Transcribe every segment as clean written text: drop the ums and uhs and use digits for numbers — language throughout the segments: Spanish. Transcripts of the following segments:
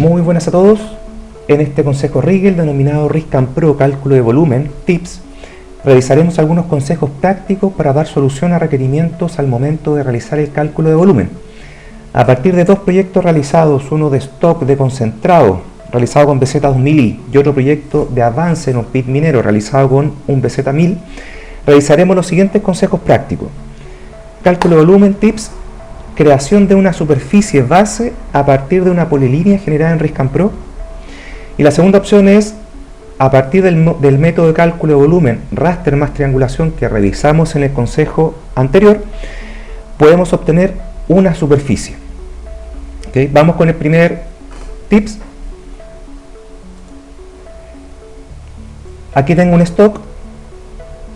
Muy buenas a todos. En este consejo Rigel denominado Risk and Pro Cálculo de Volumen, Tips, revisaremos algunos consejos prácticos para dar solución a requerimientos al momento de realizar el cálculo de volumen. A partir de dos proyectos realizados, uno de stock de concentrado realizado con BZ2000 y otro proyecto de avance en un pit minero realizado con un BZ1000, revisaremos los siguientes consejos prácticos. Cálculo de volumen, Tips, creación de una superficie base a partir de una polilínea generada en Risk and Pro. Y la segunda opción es, a partir del método de cálculo de volumen raster más triangulación que revisamos en el consejo anterior, podemos obtener una superficie. ¿Okay? Vamos con el primer tips. Aquí tengo un stock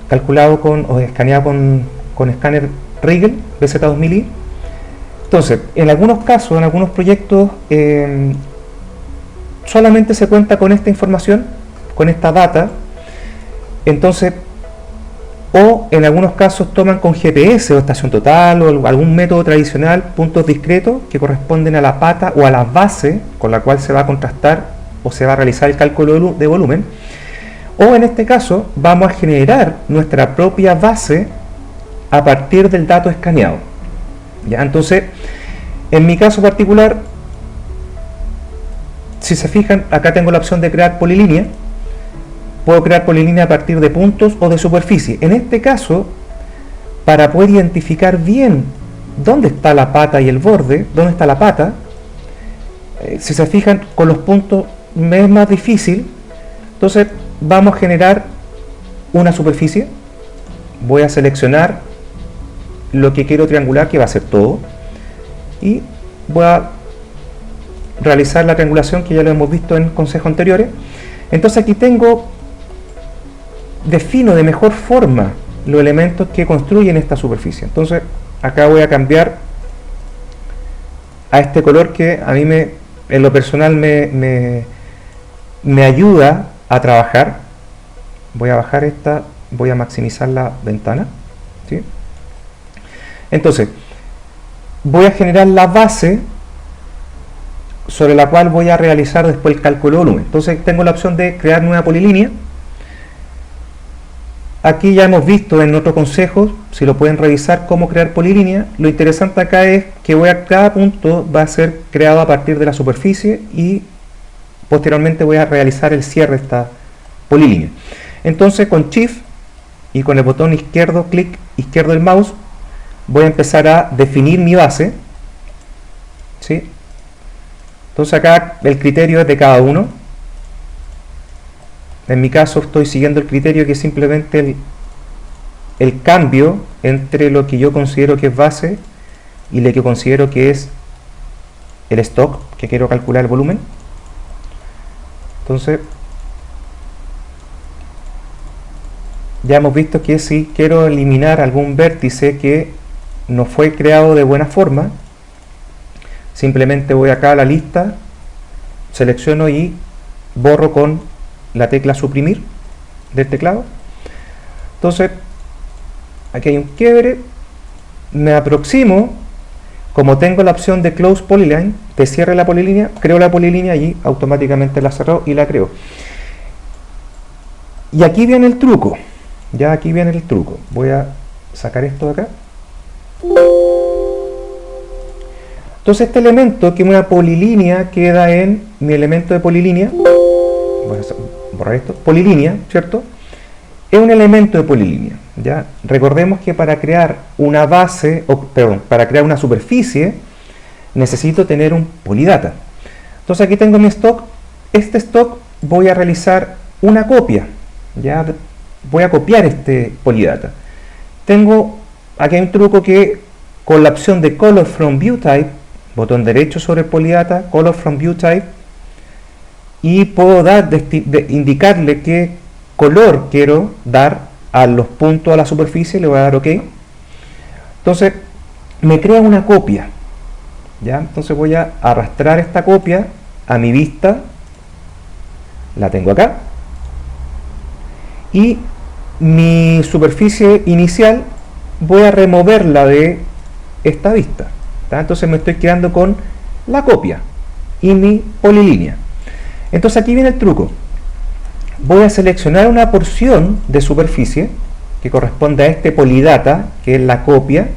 calculado o escaneado con escáner Rigel BZ2000i. Entonces, en algunos casos, en algunos proyectos, solamente se cuenta con esta información, con esta data. Entonces, o en algunos casos toman con GPS o estación total o algún método tradicional puntos discretos que corresponden a la pata o a la base con la cual se va a contrastar o se va a realizar el cálculo de volumen. O en este caso, vamos a generar nuestra propia base a partir del dato escaneado. ¿Ya? Entonces, en mi caso particular, si se fijan, acá tengo la opción de crear polilínea. Puedo crear polilínea a partir de puntos o de superficie. En este caso, para poder identificar bien dónde está la pata y el borde, dónde está la pata, si se fijan, con los puntos me es más difícil. Entonces, vamos a generar una superficie. Voy a seleccionar lo que quiero triangular, que va a ser todo, y voy a realizar la triangulación que ya lo hemos visto en consejos anteriores. Entonces aquí defino de mejor forma los elementos que construyen esta superficie. Entonces acá voy a cambiar a este color que a mí en lo personal me ayuda a trabajar. Voy a bajar esta, voy a maximizar la ventana, ¿sí? Entonces, voy a generar la base sobre la cual voy a realizar después el cálculo de volumen. Entonces, tengo la opción de crear nueva polilínea. Aquí ya hemos visto en otros consejos, si lo pueden revisar, cómo crear polilínea. Lo interesante acá es que cada punto va a ser creado a partir de la superficie y posteriormente voy a realizar el cierre de esta polilínea. Entonces, con Shift y con el botón izquierdo, clic izquierdo del mouse, voy a empezar a definir mi base, ¿sí? Entonces acá el criterio es de cada uno. En mi caso estoy siguiendo el criterio que es simplemente el cambio entre lo que yo considero que es base y lo que considero que es el stock, que quiero calcular el volumen. Entonces, ya hemos visto que si quiero eliminar algún vértice que no fue creado de buena forma, simplemente voy acá a la lista, selecciono y borro con la tecla suprimir del teclado. Entonces aquí hay un quiebre, me aproximo, como tengo la opción de close polyline, de cierre la polilínea, creo la polilínea y automáticamente la cerró y la creo. Y aquí viene el truco, ya aquí viene el truco. Voy a sacar esto de acá. Entonces este elemento, que es una polilínea, queda en mi elemento de polilínea. Voy a borrar esto, polilínea, ¿cierto? Es un elemento de polilínea, ¿ya? Recordemos que para crear una base, para crear una superficie, necesito tener un polidata. Entonces aquí tengo mi stock. Este stock voy a realizar una copia, ¿ya? Voy a copiar este polidata. Aquí hay un truco que con la opción de Color from View Type, botón derecho sobre el polidata, Color from View Type, y puedo indicarle qué color quiero dar a los puntos a la superficie, le voy a dar OK. Entonces me crea una copia, ¿ya? Entonces voy a arrastrar esta copia a mi vista, la tengo acá, y mi superficie inicial voy a removerla de esta vista, ¿tá? Entonces me estoy quedando con la copia y mi polilínea. Entonces aquí viene el truco. Voy a seleccionar una porción de superficie que corresponde a este polidata, que es la copia.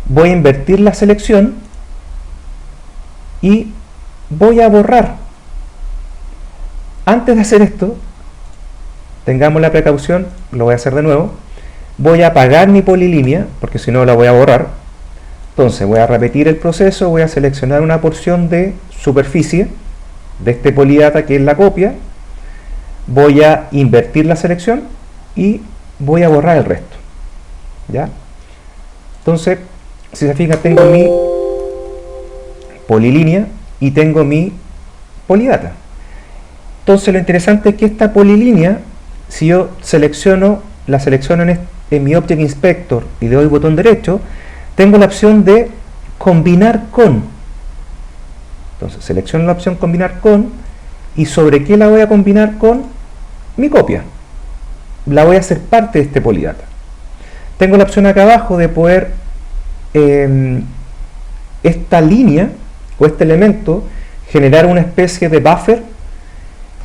Voy a invertir la selección y voy a borrar. Antes de hacer esto, tengamos la precaución, lo voy a hacer de nuevo. Voy a apagar mi polilínea, porque si no la voy a borrar. Entonces voy a repetir el proceso, voy a seleccionar una porción de superficie de este polidata, que es la copia. Voy a invertir la selección y voy a borrar el resto. ¿Ya? Entonces, si se fijan, tengo mi polilínea y tengo mi polidata. Entonces lo interesante es que esta polilínea, si yo la selecciono en mi Object Inspector y le doy botón derecho, tengo la opción de combinar con. Entonces selecciono la opción combinar con, y ¿sobre qué la voy a combinar con? Mi copia. La voy a hacer parte de este polidata. Tengo la opción acá abajo de poder esta línea o este elemento generar una especie de buffer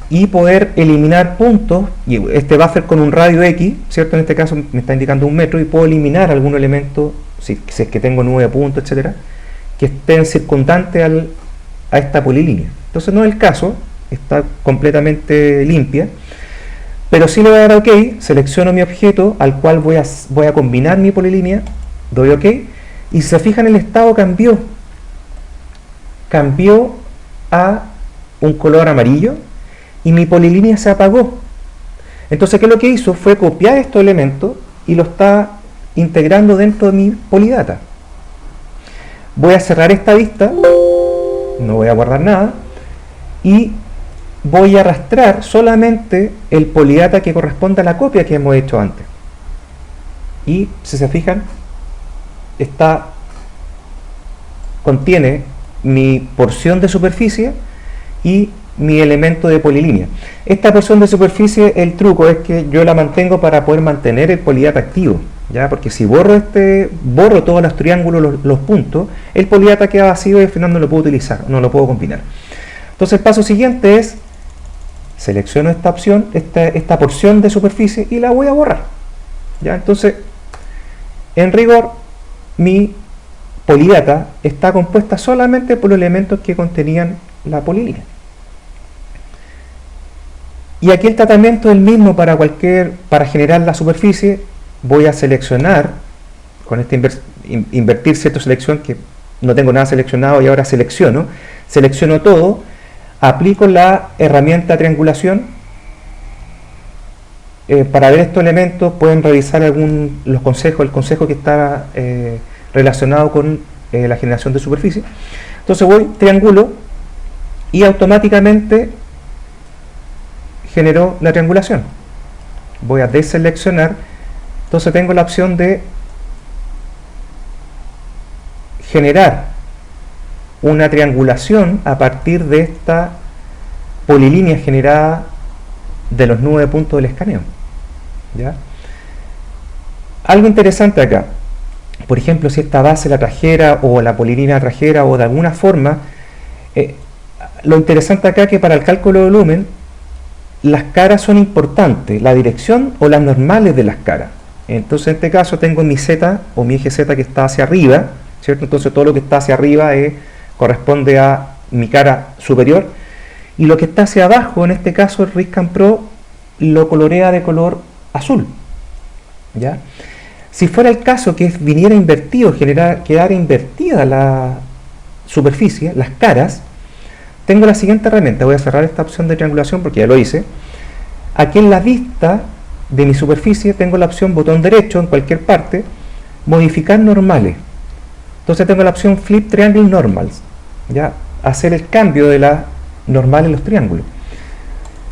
y poder eliminar puntos, y este buffer con un radio X, ¿cierto? En este caso me está indicando 1 metro, y puedo eliminar algún elemento, si es que tengo 9 puntos, etcétera, que estén circundantes a esta polilínea. Entonces no es el caso, está completamente limpia, pero sí le voy a dar OK, selecciono mi objeto al cual voy a combinar mi polilínea, doy OK, y si se fijan, el estado cambió a un color amarillo y mi polilínea se apagó. Entonces, ¿qué es lo que hizo? Fue copiar estos elementos y lo está integrando dentro de mi polidata. Voy a cerrar esta vista, no voy a guardar nada, y voy a arrastrar solamente el polidata que corresponde a la copia que hemos hecho antes. Y si se fijan, contiene mi porción de superficie y mi elemento de polilínea. Esta porción de superficie, el truco es que yo la mantengo para poder mantener el polidata activo, ¿ya? Porque si borro todos los triángulos, los puntos, el polidata queda vacío y al final no lo puedo utilizar, no lo puedo combinar. Entonces el paso siguiente es selecciono esta opción, esta porción de superficie, y la voy a borrar, ¿ya? Entonces, en rigor, mi polidata está compuesta solamente por los elementos que contenían la polilínea. Y aquí el tratamiento es el mismo para generar la superficie. Voy a seleccionar, con este invertir cierta selección, que no tengo nada seleccionado y ahora selecciono todo, aplico la herramienta triangulación. Para ver estos elementos pueden revisar el consejo que está relacionado con la generación de superficie. Entonces voy, triangulo, y automáticamente generó la triangulación. Voy a deseleccionar, entonces tengo la opción de generar una triangulación a partir de esta polilínea generada de los 9 puntos del escaneo, ¿ya? Algo interesante acá, por ejemplo, si esta base la trajera o la polilínea la trajera, o de alguna forma, lo interesante acá es que para el cálculo de volumen las caras son importantes, la dirección o las normales de las caras. Entonces en este caso tengo mi Z o mi eje Z que está hacia arriba, ¿cierto? Entonces todo lo que está hacia arriba corresponde a mi cara superior, y lo que está hacia abajo, en este caso el Riscan Pro lo colorea de color azul, ¿ya? Si fuera el caso que viniera invertido, quedara invertida la superficie, las caras, tengo la siguiente herramienta. Voy a cerrar esta opción de triangulación porque ya lo hice. Aquí en la vista de mi superficie tengo la opción botón derecho en cualquier parte, modificar normales. Entonces tengo la opción Flip Triangle Normals, ¿ya? Hacer el cambio de la normal en los triángulos.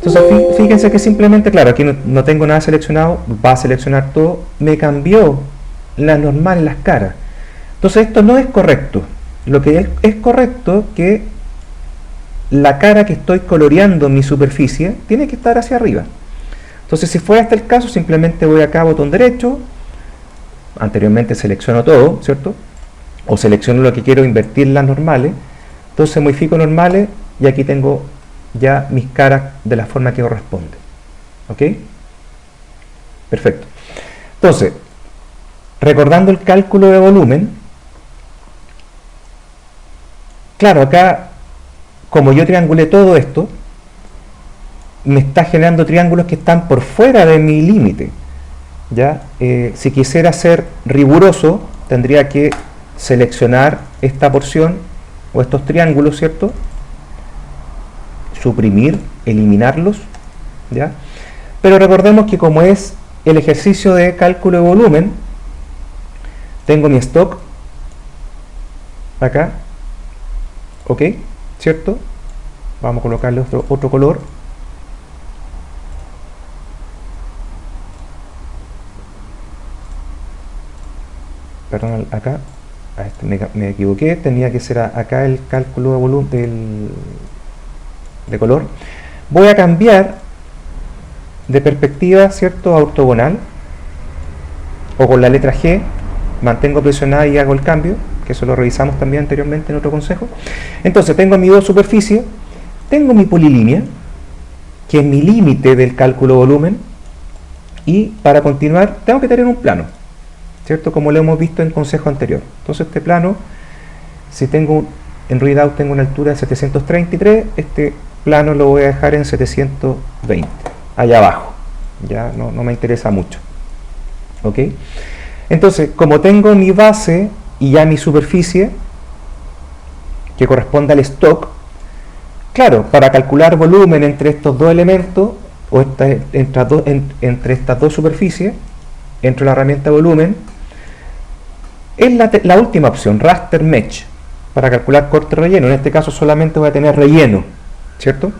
Entonces fíjense que simplemente, claro, aquí no tengo nada seleccionado, va a seleccionar todo, me cambió la normal en las caras. Entonces esto no es correcto. Lo que es correcto que la cara que estoy coloreando mi superficie tiene que estar hacia arriba. Entonces si fuera este el caso, simplemente voy acá, botón derecho, anteriormente selecciono todo, ¿cierto? O selecciono lo que quiero invertir las normales, Entonces modifico normales y aquí tengo ya mis caras de la forma que corresponde. ¿Ok? Perfecto. Entonces, recordando el cálculo de volumen, claro, acá, como yo triangulé todo esto, me está generando triángulos que están por fuera de mi límite. ¿Ya? Si quisiera ser riguroso, tendría que seleccionar esta porción o estos triángulos, ¿cierto? Suprimir, eliminarlos, ¿ya? Pero recordemos que como es el ejercicio de cálculo de volumen, tengo mi stock acá, ¿ok? ¿Cierto? Vamos a colocarle otro color. Perdón, acá me equivoqué, tenía que ser acá el cálculo de volumen de color. Voy a cambiar de perspectiva, ¿cierto?, a ortogonal, o con la letra G, mantengo presionada y hago el cambio, que eso lo revisamos también anteriormente en otro consejo. Entonces tengo mi dos superficies, tengo mi polilínea, que es mi límite del cálculo de volumen, y para continuar tengo que tener un plano, ¿cierto? Como lo hemos visto en el consejo anterior. Entonces este plano, si tengo en ReadOut tengo una altura de 733, este plano lo voy a dejar en 720, allá abajo, ya no me interesa mucho. ¿Ok? Entonces, como tengo mi base y ya mi superficie, que corresponde al stock, claro, para calcular volumen entre estos dos elementos, o entre estas dos superficies, entro en la herramienta volumen, es la última opción, Raster Mesh, para calcular corte relleno. En este caso solamente voy a tener relleno, ¿cierto?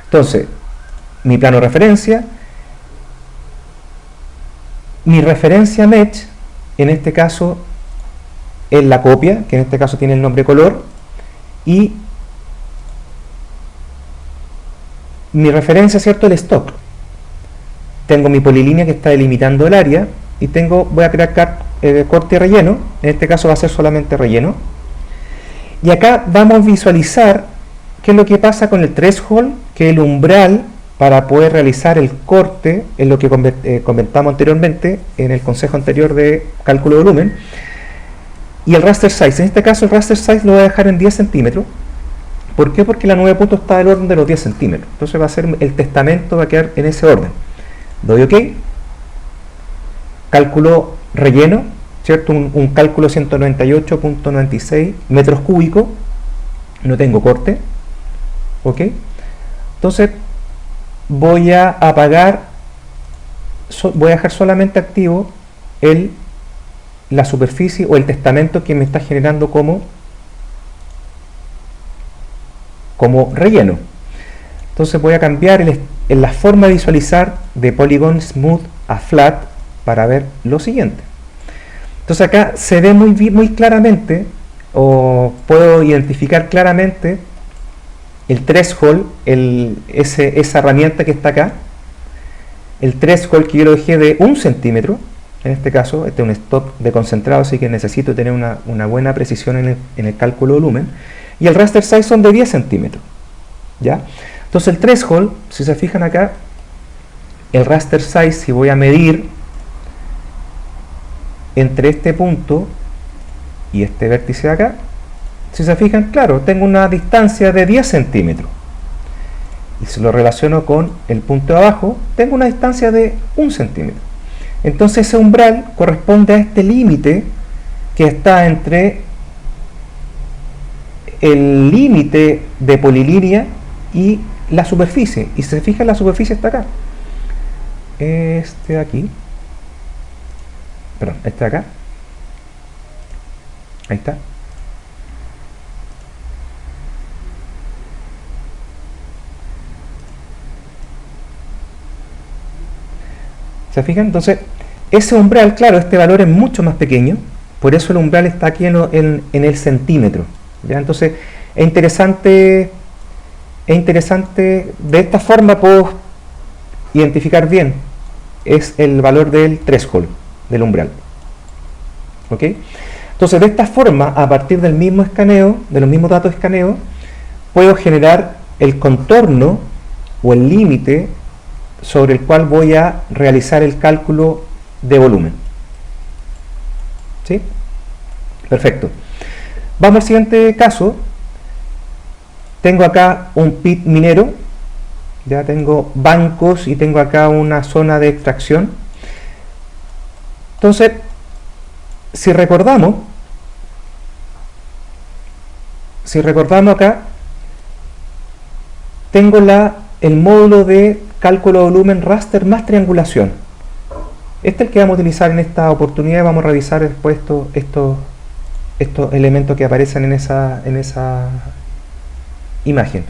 Entonces, mi plano de referencia, mi referencia Mesh, en este caso es la copia, que en este caso tiene el nombre color, y mi referencia, ¿cierto?, el stock. Tengo mi polilínea que está delimitando el área, y voy a crear corte y relleno. En este caso va a ser solamente relleno, y acá vamos a visualizar qué es lo que pasa con el threshold, que es el umbral para poder realizar el corte, en lo que comentamos anteriormente en el consejo anterior de cálculo de volumen, y el raster size. En este caso el raster size lo voy a dejar en 10 centímetros. ¿Por qué? Porque la 9 puntos está del orden de los 10 centímetros. Entonces va a ser el testamento, va a quedar en ese orden. Doy OK. Cálculo relleno, ¿cierto? Un cálculo 198.96 metros cúbicos. No tengo corte. OK. Entonces voy a apagar, voy a dejar solamente activo la superficie o el testamento que me está generando como relleno. Entonces voy a cambiar en la forma de visualizar de Polygon Smooth a Flat para ver lo siguiente. Entonces acá se ve muy claramente, o puedo identificar claramente el threshold, esa herramienta que está acá, el threshold que yo lo dejé de 1 centímetro. En este caso, este es un stock de concentrado, así que necesito tener una buena precisión en el cálculo de volumen. Y el raster size son de 10 centímetros. ¿Ya? Entonces el threshold, si se fijan acá, el raster size, si voy a medir entre este punto y este vértice de acá, si se fijan, claro, tengo una distancia de 10 centímetros. Y si lo relaciono con el punto de abajo, tengo una distancia de 1 centímetro. Entonces ese umbral corresponde a este límite que está entre el límite de polilínea y la superficie. Y si se fijan, la superficie está acá. Este de aquí. Perdón, este de acá. Ahí está. ¿Se fijan? Entonces, ese umbral, claro, este valor es mucho más pequeño, por eso el umbral está aquí en el centímetro. ¿Ya? Entonces, es interesante, de esta forma puedo identificar bien, es el valor del threshold, del umbral. ¿Ok? Entonces, de esta forma, a partir del mismo escaneo, de los mismos datos de escaneo, puedo generar el contorno o el límite sobre el cual voy a realizar el cálculo de volumen. ¿Sí? Perfecto. Vamos al siguiente caso. Tengo acá un pit minero, ya tengo bancos y tengo acá una zona de extracción. Entonces, si recordamos acá, tengo el módulo de cálculo de volumen raster más triangulación. Este es el que vamos a utilizar en esta oportunidad. Vamos a revisar después estos elementos que aparecen en esa imagen.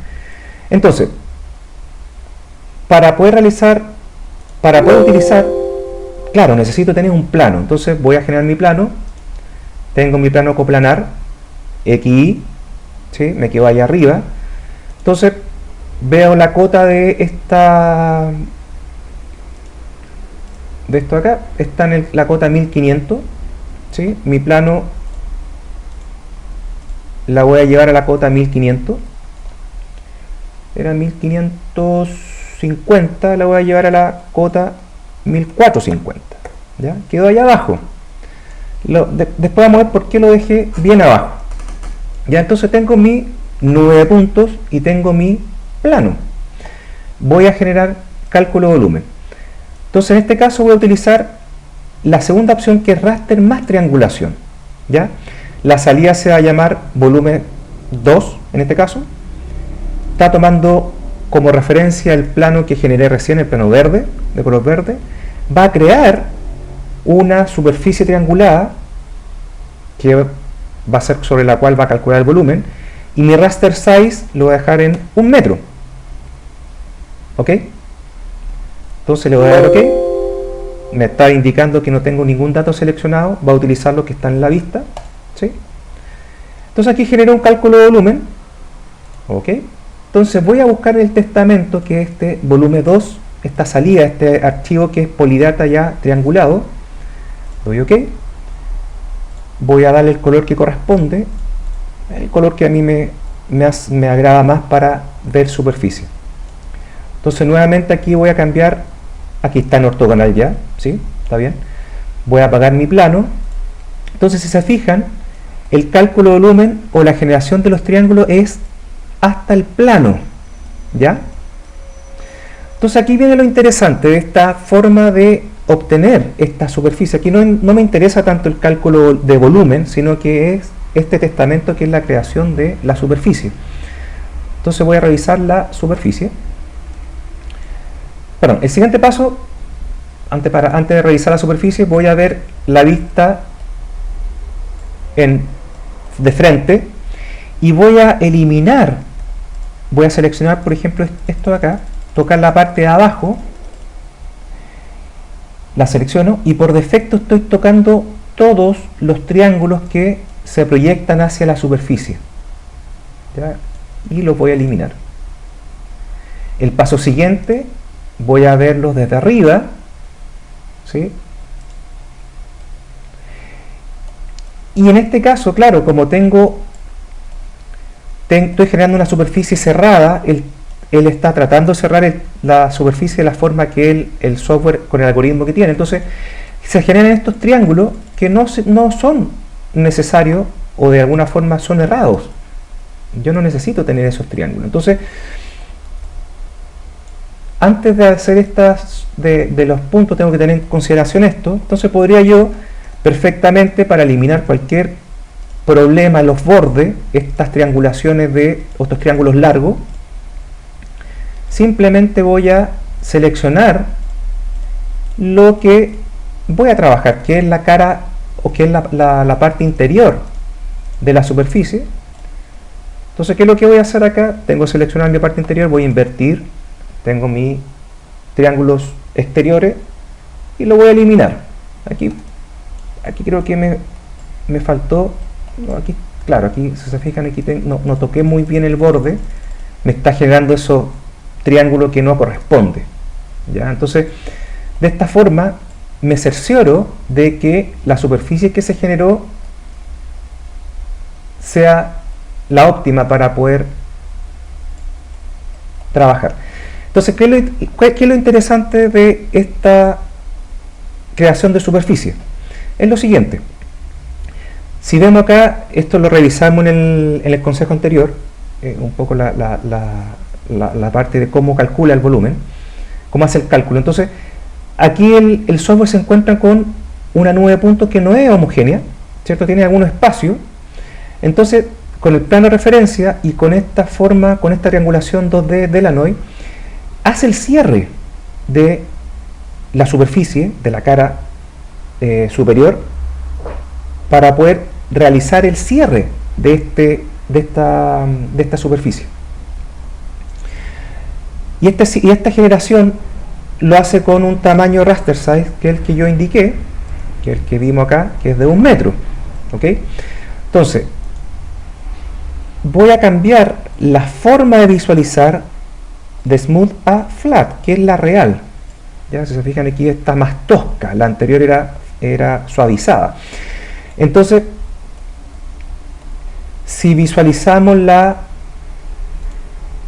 Entonces, para poder utilizar, claro, necesito tener un plano. Entonces voy a generar mi plano. Tengo mi plano coplanar XY, ¿sí? Me quedo ahí arriba. Entonces veo la cota de esto acá, está en la cota 1500, ¿sí? Mi plano la voy a llevar a la cota 1500, era 1550, la voy a llevar a la cota 1450, ¿ya? Quedó ahí abajo. Después vamos a ver por qué lo dejé bien abajo. Ya, entonces tengo mi nube de puntos y tengo mi plano. Voy a generar cálculo de volumen. Entonces en este caso voy a utilizar la segunda opción, que es raster más triangulación, ¿ya? La salida se va a llamar volumen 2 en este caso. Está tomando como referencia el plano que generé recién, el plano verde, de color verde. Va a crear una superficie triangulada que va a ser sobre la cual va a calcular el volumen, y mi raster size lo voy a dejar en 1 metro. ¿Ok? Entonces le voy a dar OK. Me está indicando que no tengo ningún dato seleccionado. Va a utilizar lo que está en la vista, ¿sí? Entonces aquí genera un cálculo de volumen. ¿Ok? Entonces voy a buscar el testamento, que es este volumen 2, esta salida, este archivo que es polidata ya triangulado. Doy OK. Voy a darle el color que corresponde, el color que a mí me agrada más para ver superficie. Entonces nuevamente aquí voy a cambiar, aquí está en ortogonal ya, ¿sí? Está bien. Voy a apagar mi plano. Entonces, si se fijan, el cálculo de volumen o la generación de los triángulos es hasta el plano, ¿ya? Entonces aquí viene lo interesante de esta forma de obtener esta superficie. Aquí no me interesa tanto el cálculo de volumen, sino que es este testamento, que es la creación de la superficie. Entonces voy a revisar la superficie. Perdón, el siguiente paso, antes de revisar la superficie, voy a ver la vista de frente y voy a eliminar, voy a seleccionar, por ejemplo, esto de acá, tocar la parte de abajo, la selecciono y por defecto estoy tocando todos los triángulos que se proyectan hacia la superficie, ¿ya? Y los voy a eliminar. El paso siguiente, voy a verlos desde arriba, ¿sí? Y en este caso, claro, como estoy generando una superficie cerrada, él está tratando de cerrar la superficie de la forma que el software, con el algoritmo que tiene. Entonces se generan estos triángulos que no son necesarios, o de alguna forma son errados. Yo no necesito tener esos triángulos. Entonces, antes de hacer de los puntos, tengo que tener en consideración esto. Entonces podría yo perfectamente, para eliminar cualquier problema en los bordes, estas triangulaciones estos triángulos largos, simplemente voy a seleccionar lo que voy a trabajar, que es la cara, o que es la parte interior de la superficie. Entonces, ¿qué es lo que voy a hacer acá? Tengo seleccionado mi parte interior, voy a invertir, tengo mis triángulos exteriores y lo voy a eliminar. Aquí creo que me faltó, no, aquí, claro, aquí si se fijan, aquí no toqué muy bien el borde, me está generando esos triángulos que no corresponde, ¿ya? Entonces, de esta forma me cercioro de que la superficie que se generó sea la óptima para poder trabajar. Entonces, ¿qué es lo interesante de esta creación de superficie? Es lo siguiente. Si vemos acá, esto lo revisamos en el consejo anterior, un poco la parte de cómo calcula el volumen, cómo hace el cálculo. Entonces, aquí el software se encuentra con una nube de puntos que no es homogénea, ¿cierto? Tiene algunos espacios. Entonces, con el plano de referencia y con esta forma, con esta triangulación 2D de Lanois, hace el cierre de la superficie de la cara superior para poder realizar el cierre de esta superficie. Y esta generación lo hace con un tamaño raster size, que es el que yo indiqué, que es el que vimos acá, que es de 1 metro. ¿Ok? Entonces, voy a cambiar la forma de visualizar de smooth a flat, que es la real. Ya, si se fijan, aquí está más tosca, la anterior era suavizada. Entonces, si visualizamos la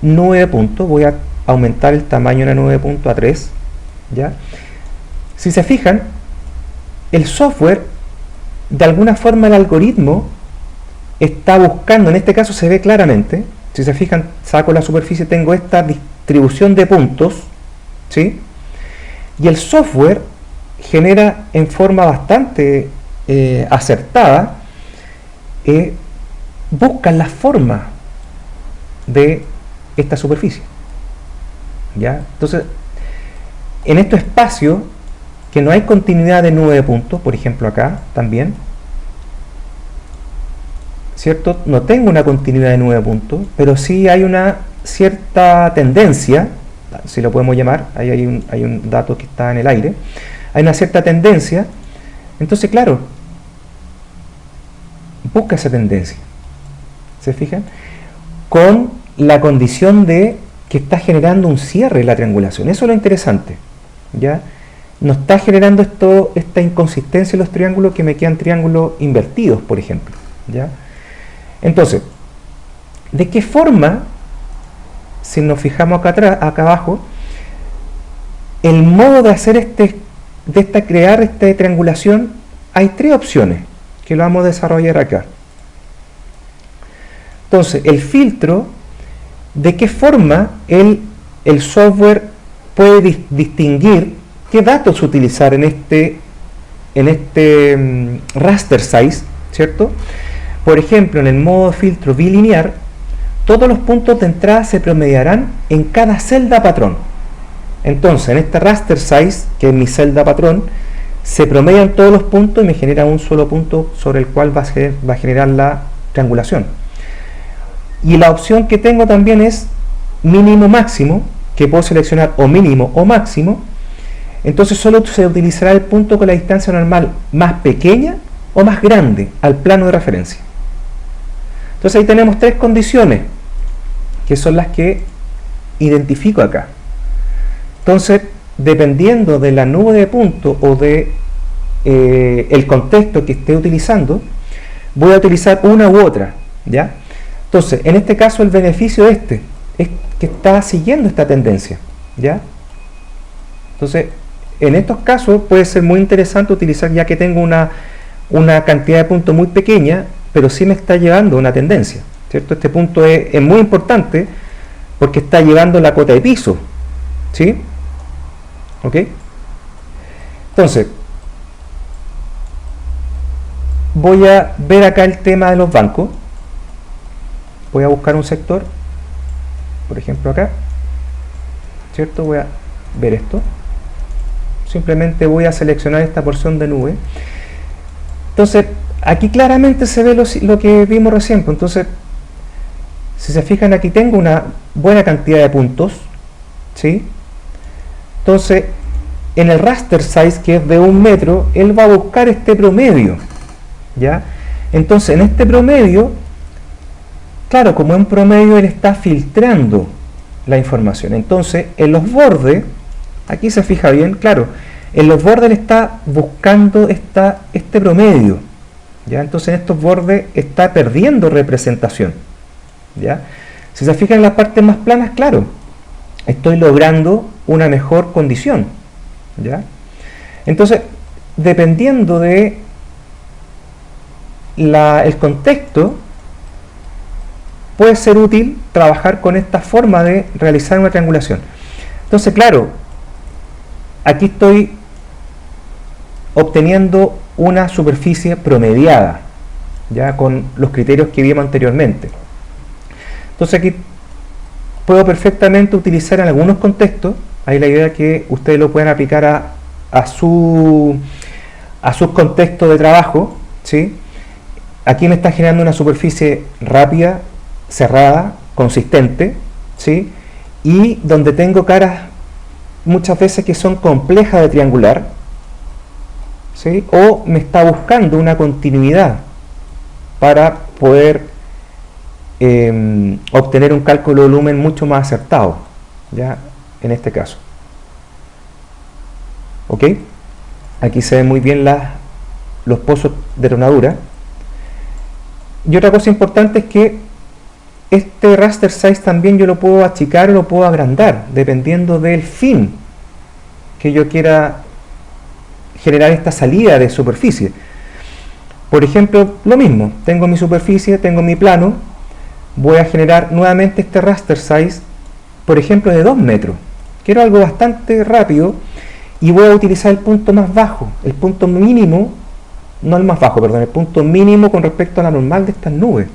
nube de puntos, voy a aumentar el tamaño de la nube de puntos a 3. ¿Ya? Si se fijan, el software, de alguna forma el algoritmo, está buscando, en este caso se ve claramente, si se fijan, saco la superficie, tengo esta distribución de puntos, ¿sí? Y el software genera en forma bastante acertada, busca la forma de esta superficie. ¿Ya? Entonces, en estos espacios que no hay continuidad de nube de puntos, por ejemplo acá también, ¿cierto? No tengo una continuidad de nube de puntos, pero sí hay una cierta tendencia, si lo podemos llamar, ahí hay un dato que está en el aire, hay una cierta tendencia. Entonces, claro, busca esa tendencia, ¿se fijan? Con la condición de que está generando un cierre en la triangulación. Eso es lo interesante, ¿ya? No está generando esta inconsistencia en los triángulos, que me quedan triángulos invertidos, por ejemplo, ¿ya? Entonces, ¿de qué forma, si nos fijamos acá atrás, acá abajo, el modo de hacer crear esta triangulación? Hay 3 opciones que lo vamos a desarrollar acá. Entonces, el filtro, ¿de qué forma el software puede distinguir qué datos utilizar en este raster size, ¿cierto? Por ejemplo, en el modo filtro bilinear, todos los puntos de entrada se promediarán en cada celda patrón. Entonces, en este raster size, que es mi celda patrón, se promedian todos los puntos y me genera un solo punto sobre el cual va a generar la triangulación. Y la opción que tengo también es mínimo máximo, que puedo seleccionar o mínimo o máximo. Entonces solo se utilizará el punto con la distancia normal más pequeña o más grande al plano de referencia. Entonces ahí tenemos 3 condiciones, que son las que identifico acá. Entonces, dependiendo de la nube de puntos o de el contexto que esté utilizando, voy a utilizar una u otra, ¿ya? Entonces, en este caso, el beneficio es que está siguiendo esta tendencia, ¿ya? Entonces, en estos casos puede ser muy interesante utilizar, ya que tengo una cantidad de puntos muy pequeña, pero sí me está llevando una tendencia, ¿cierto? Este punto es muy importante porque está llevando la cota de piso, ¿sí? ¿Ok? Entonces, voy a ver acá el tema de los bancos. Voy a buscar un sector, por ejemplo acá, ¿cierto? Voy a ver esto. Simplemente voy a seleccionar esta porción de nube. Entonces, aquí claramente se ve lo que vimos recién. Entonces, si se fijan, aquí tengo una buena cantidad de puntos, ¿sí? Entonces, en el raster size, que es de 1 metro, él va a buscar este promedio, ¿ya? Entonces, en este promedio, claro, como es un promedio, él está filtrando la información. Entonces, en los bordes, aquí se fija bien, claro, en los bordes él está buscando este promedio, ¿ya? Entonces en estos bordes está perdiendo representación, ¿ya? Si se fijan en las partes más planas, claro, estoy logrando una mejor condición, ¿ya? Entonces, dependiendo de el contexto, puede ser útil trabajar con esta forma de realizar una triangulación. Entonces, claro, aquí estoy obteniendo una superficie promediada, ya con los criterios que vimos anteriormente. Entonces aquí puedo perfectamente utilizar en algunos contextos, ahí la idea es que ustedes lo puedan aplicar a sus contextos de trabajo, ¿sí? Aquí me está generando una superficie rápida, cerrada, consistente, ¿sí? Y donde tengo caras muchas veces que son complejas de triangular, ¿sí? O me está buscando una continuidad para poder obtener un cálculo de volumen mucho más acertado, ya en este caso. ¿Ok? Aquí se ven muy bien los pozos de tronadura. Y otra cosa importante es que este raster size también yo lo puedo achicar o lo puedo agrandar, dependiendo del fin que yo quiera generar esta salida de superficie. Por ejemplo, lo mismo, tengo mi superficie, tengo mi plano, voy a generar nuevamente este raster size, por ejemplo, de 2 metros. Quiero algo bastante rápido y voy a utilizar el punto más bajo, el punto mínimo, no el más bajo, perdón, el punto mínimo con respecto a la normal de estas nubes,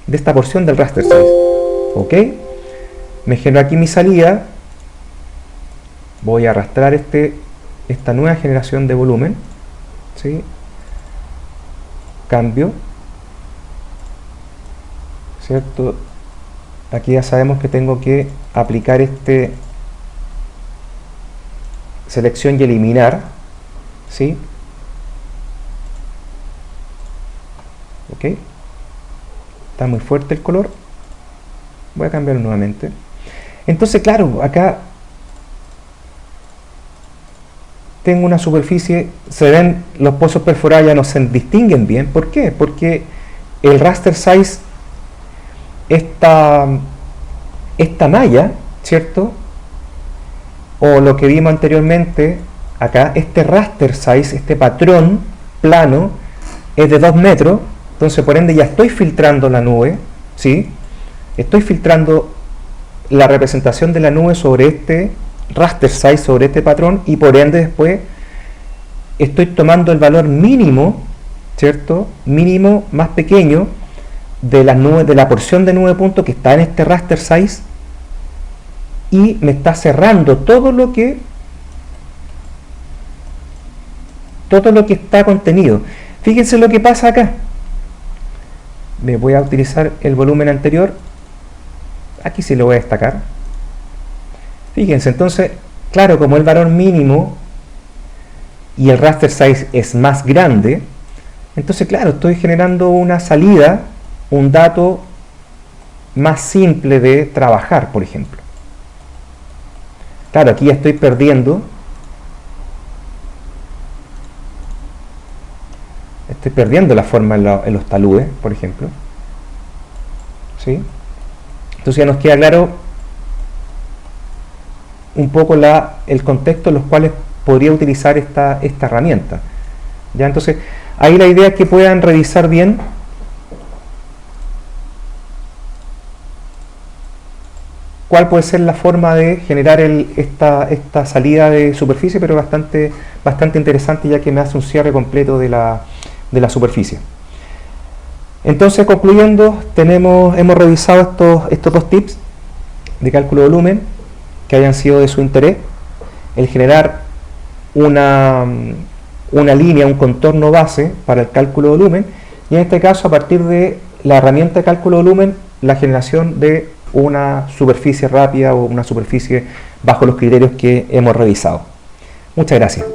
de esta porción del raster size. ¿Ok? Me genero aquí mi salida, voy a arrastrar esta nueva generación de volumen, ¿sí? Cambio, ¿cierto? Aquí ya sabemos que tengo que aplicar selección y eliminar, ¿sí? Ok, está muy fuerte el color, voy a cambiarlo nuevamente. Entonces, claro, acá tengo una superficie, se ven los pozos perforados, ya no se distinguen bien. ¿Por qué? Porque el raster size, esta malla, ¿cierto? O lo que vimos anteriormente, acá, este raster size, este patrón plano, es de 2 metros, entonces por ende ya estoy filtrando la nube, ¿sí? Estoy filtrando la representación de la nube sobre este raster size, sobre este patrón, y por ende después estoy tomando el valor mínimo, ¿cierto? Mínimo más pequeño de las nubes, de la porción de nube punto que está en este raster size, y me está cerrando todo lo que está contenido. Fíjense lo que pasa acá. Me voy a utilizar el volumen anterior, aquí sí lo voy a destacar. Fíjense, entonces, claro, como el valor mínimo y el raster size es más grande, entonces, claro, estoy generando una salida, un dato más simple de trabajar, por ejemplo. Claro, aquí ya estoy perdiendo. Estoy perdiendo la forma en los taludes, por ejemplo. ¿Sí? Entonces ya nos queda claro un poco el contexto en los cuales podría utilizar esta herramienta. ¿Ya? Entonces, ahí la idea es que puedan revisar bien cuál puede ser la forma de generar esta salida de superficie, pero bastante interesante, ya que me hace un cierre completo de la superficie. Entonces, concluyendo, hemos revisado estos 2 tips de cálculo de volumen que hayan sido de su interés: el generar una línea, un contorno base para el cálculo de volumen, y en este caso, a partir de la herramienta de cálculo de volumen, la generación de una superficie rápida o una superficie bajo los criterios que hemos revisado. Muchas gracias.